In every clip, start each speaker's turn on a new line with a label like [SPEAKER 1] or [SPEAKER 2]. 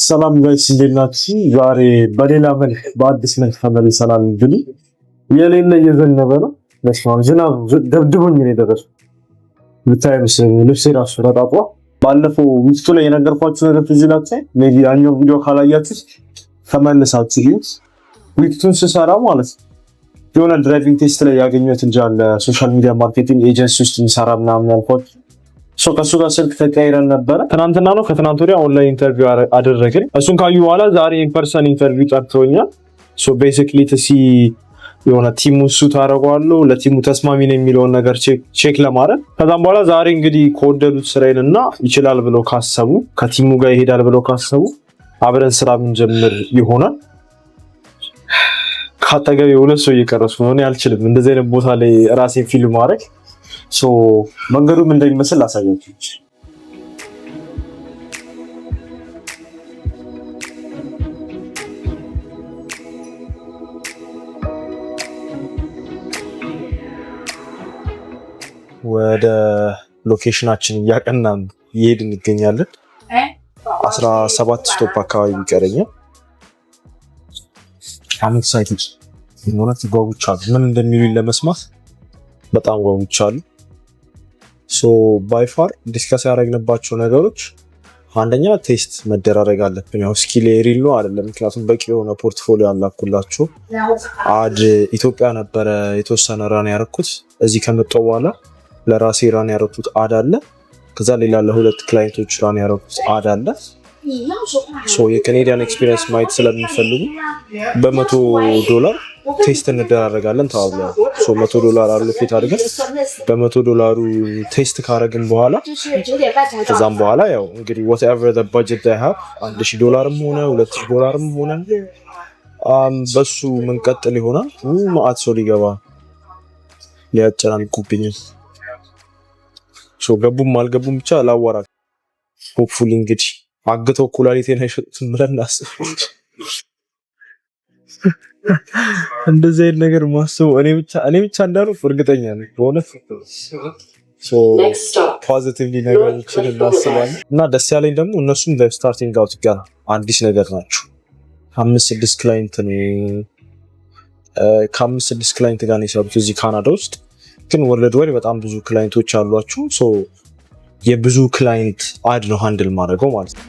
[SPEAKER 1] ሰላም ጋይስ እንዴት ናችሁ? ዛሬ በሌላ መልክ በአዲስ መልክ ተመልሰናል። እንግዲህ የሌለ እየዘነበ ነው። ለስማን ዝናብ ደብድቦኝ ነው የደረሰው። ብታዩስ ልብሴ ራሱ ተጣጣ። ባለፈው ውስጡ ላይ የነገርኳችሁ ነገር ትዝ ይላችኋል። ሜቢ ያኛው ቪዲዮ ካላያችሁ ተመልሳችሁ ይዩት። ዊክቱን ስሰራ ማለት ነው የሆነ ድራይቪንግ ቴስት ላይ ያገኘሁት እንጂ አለ ሶሻል ሚዲያ ማርኬቲንግ ኤጀንሲ ውስጥ የሚሰራ ምናምን ያልኳት ከሱ ጋር ስልክ ተቀያይረን ነበረ። ትናንትና ነው ከትናንት ወዲያ ኦንላይን ኢንተርቪው አደረግን። እሱን ካዩ በኋላ ዛሬ ኢንፐርሰን ኢንተርቪው ጠርቶኛል። ሶ ቤሲክሊ ተሲ የሆነ ቲሙ እሱ ታረጋዋለሁ ለቲሙ ተስማሚ ነው የሚለውን ነገር ቼክ ለማድረግ ከዛም በኋላ ዛሬ እንግዲህ ከወደዱት ስራዬንና ይችላል ብለው ካሰቡ ከቲሙ ጋር ይሄዳል ብለው ካሰቡ አብረን ስራ ምንጀምር ይሆናል። ካጠገቤ ሁለት ሰው እየቀረሱ ነው። እኔ አልችልም እንደዚህ አይነት ቦታ ላይ ራሴን ፊልም ማድረግ። ሶ መንገዱ ምን እንደሚመስል አሳያችሁ። ወደ ሎኬሽናችን እያቀናን እየሄድን እንገኛለን። 17 ስቶፕ አካባቢ ይቀረኛል። አሁን ሳይት ሞናት ጓጉቻለሁ። ምን እንደሚሉኝ ለመስማት በጣም ጓጉቻለሁ። ሶ ባይ ፋር ዲስከስ ያደረግንባቸው ነገሮች አንደኛ ቴስት መደራረግ አለብን። ያው ስኪል ሪል ነው አይደለም፣ ምክንያቱም በቂ የሆነ ፖርትፎሊዮ አላኩላችሁ። አድ ኢትዮጵያ ነበረ የተወሰነ ራን ያረኩት። እዚህ ከመጣሁ በኋላ ለራሴ ራን ያረኩት አድ አለ። ከዛ ሌላ ለሁለት ክላይንቶች ራን ያረኩት አድ አለ። ሶ የካናዲያን ኤክስፒሪየንስ ማየት ስለሚፈልጉ $100 ቴስት እንደራረጋለን ተባብለን። ሶ $100 አሎኬት አድርገን $100 ቴስት ካረግን በኋላ ከዛም በኋላ ያው እንግዲህ whatever the budget they have $1,000 ሆነ $2,000 ሆነ በሱ መንቀጥል ይሆናል። ማአት ሰው ሊገባ ሊያጨናንቁብኝ። ሶ ገቡም አልገቡም ብቻ ላወራ። ሆፕፉሊ እንግዲህ አግተው ኩላሊቴን አይሸጡትም ብለን እናስብ። እንደዚህ አይነት ነገር ማስበው እኔ ብቻ እንዳልኩ እርግጠኛ ነኝ በእውነት። ሶ ፖዚቲቭሊ ነገሮችን እናስባለን እና ደስ ያለኝ ደግሞ እነሱም ለስታርቲንግ አውት ጋር አዲስ ነገር ናቸው። ከ5-6 ክላይንት ጋር ነው የሰሩት እዚህ ካናዳ ውስጥ። ግን ወርልድ ዋይድ በጣም ብዙ ክላይንቶች አሏቸው። ሶ የብዙ ክላይንት አድ ነው ሃንድል ማድረገው ማለት ነው።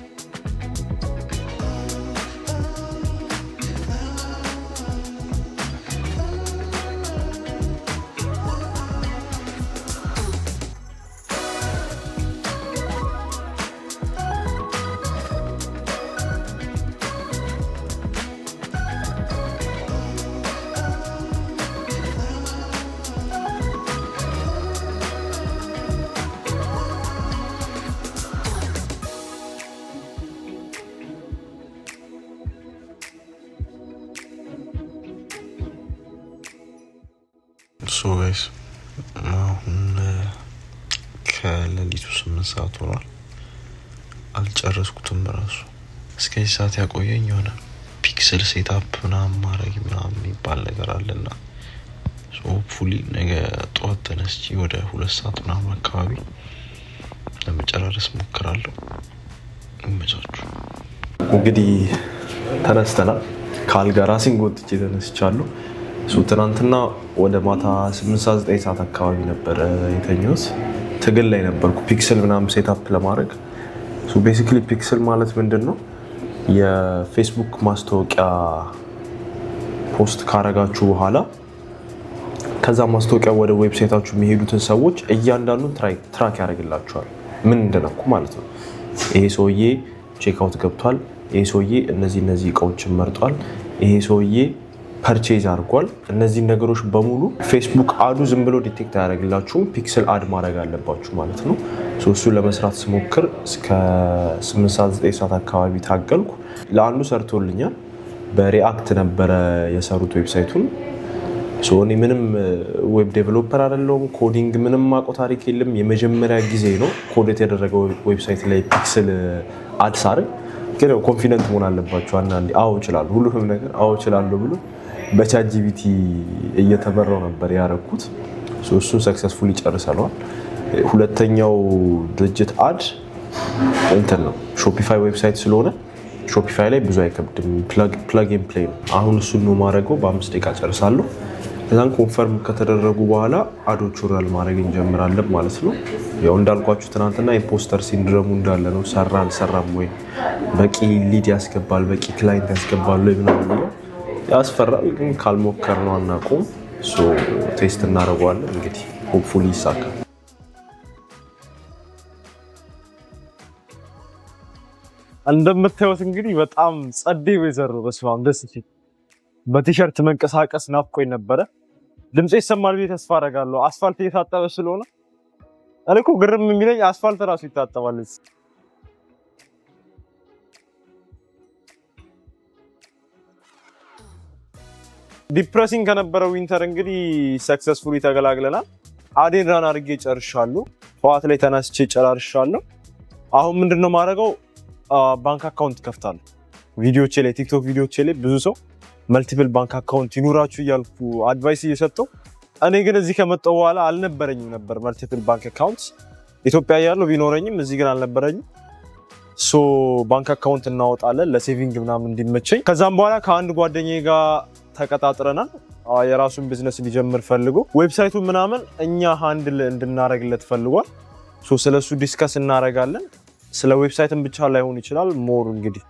[SPEAKER 2] ሶ ጋይስ አሁን ከሌሊቱ 8 ሰዓት ሆኗል። አልጨረስኩትም በራሱ እስከዚህ ሰዓት ያቆየኝ የሆነ ፒክሰል ሴትአፕ ምናምን ማድረግ ምናምን የሚባል ነገር አለና ሶ ሆፕፉሊ ነገ ጠዋት ተነስቼ ወደ 2 ሰዓት ምናምን አካባቢ ለመጨረስ ሞክራለሁ። ይመቻችሁ። እንግዲህ ተነስተናል። ካልጋ ራሴን ጎትቼ ተነስቻለሁ። ትናንትና ወደ ማታ 8-9 ሰዓት አካባቢ ነበር የተኛሁት። ትግል ላይ ነበርኩ ፒክሰል ምናምን ሴትአፕ ለማድረግ። ቤሲክሊ ፒክሰል ማለት ምንድነው? የፌስቡክ ማስታወቂያ ፖስት ካረጋችሁ በኋላ ከዛ ማስታወቂያ ወደ ዌብሳይታችሁ የሚሄዱትን ሰዎች እያንዳንዱን ትራክ ያደርግላችኋል፣ ምን እንደነኩ ማለት ነው። ይሄ ሰውዬ ቼክአውት ገብቷል፣ ይሄ ሰውዬ እነዚህ እቃዎችን መርጧል፣ ይሄ ሰውዬ ፐርቼዝ አድርጓል። እነዚህ ነገሮች በሙሉ ፌስቡክ አዱ ዝም ብሎ ዲቴክት አያደርግላችሁም። ፒክሰል አድ ማድረግ አለባችሁ ማለት ነው። እሱን ለመስራት ስሞክር እስከ 8-9 ሰዓት አካባቢ ታገልኩ። ለአንዱ ሰርቶልኛል። በሪአክት ነበረ የሰሩት ዌብሳይቱን። እኔ ምንም ዌብ ዴቨሎፐር አይደለሁም። ኮዲንግ ምንም ማውቀው ታሪክ የለም። የመጀመሪያ ጊዜ ነው ኮድ የተደረገው ዌብሳይት ላይ ፒክሰል አድ ሳርግ። ግን ኮንፊደንት መሆን አለባችሁ። አንዳንዴ አዎ እችላለሁ፣ ሁሉንም ነገር አዎ እችላለሁ ብሎ በቻት ጂፒቲ እየተበራው ነበር ያረኩት። እሱን ሰክሰስፉሊ ጨርሰናል። ሁለተኛው ድርጅት አድ እንትን ነው ሾፒፋይ ዌብሳይት ስለሆነ ሾፒፋይ ላይ ብዙ አይከብድም። ፕላግ ኤንድ ፕሌይ ነው። አሁን እሱን ነው ማድረገው። በ5 ደቂቃ ጨርሳለሁ። ከዛን ኮንፈርም ከተደረጉ በኋላ አዶቹ ራል ማድረግ እንጀምራለን ማለት ነው። ያው እንዳልኳችሁ ትናንትና ኢምፖስተር ሲንድሮሙ እንዳለ ነው። ሰራ አልሰራም ወይ በቂ ሊድ ያስገባል በቂ ክላይንት ያስገባል ወይ ምናምን ነው ያስፈራል። ግን ካልሞከር ነው አናውቀውም። ቴስት እናደርገዋለን። እንግዲህ ሆፕፉሊ ይሳካል።
[SPEAKER 1] እንደምታዩት እንግዲህ በጣም ጸዴ ወይዘሮ በስማም ደስ ሲል በቲሸርት መንቀሳቀስ ናፍቆኝ ነበረ። ድምጼ ይሰማል ብዬ ተስፋ አደርጋለሁ። አስፋልት እየታጠበ ስለሆነ እኔ እኮ ግርም የሚለኝ አስፋልት ራሱ ይታጠባል። ዲፕሬሲንግ ከነበረው ዊንተር እንግዲህ ሰክሰስፉሊ ተገላግለናል። አዴን ራን አድርጌ ጨርሻለሁ። ጠዋት ላይ ተነስቼ ጨራርሻለሁ። አሁን ምንድነው ማድረገው? ባንክ አካውንት ከፍታለሁ። ቪዲዮቼ ላይ ቲክቶክ ቪዲዮቼ ላይ ብዙ ሰው መልቲፕል ባንክ አካውንት ይኑራችሁ እያልኩ አድቫይስ እየሰጠው፣ እኔ ግን እዚህ ከመጣሁ በኋላ አልነበረኝም ነበር መልቲፕል ባንክ አካውንት። ኢትዮጵያ ያለው ቢኖረኝም እዚህ ግን አልነበረኝም። ሶ ባንክ አካውንት እናወጣለን ለሴቪንግ ምናምን እንዲመቸኝ። ከዛም በኋላ ከአንድ ጓደኛዬ ጋር ተቀጣጥረናል። የራሱን ቢዝነስ ሊጀምር ፈልጎ ዌብሳይቱን ምናምን እኛ ሃንድል እንድናረግለት ፈልጓል። ሶ ስለሱ ዲስከስ እናረጋለን። ስለ ዌብሳይትን ብቻ ላይሆን ይችላል። ሞር እንግዲህ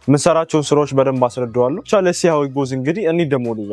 [SPEAKER 1] የምንሰራቸውን ስራዎች በደንብ አስረዳዋለሁ። ብቻ ለሲ ሃው ኢት ጎዝ እንግዲህ እኔ ደሞ ወደዛ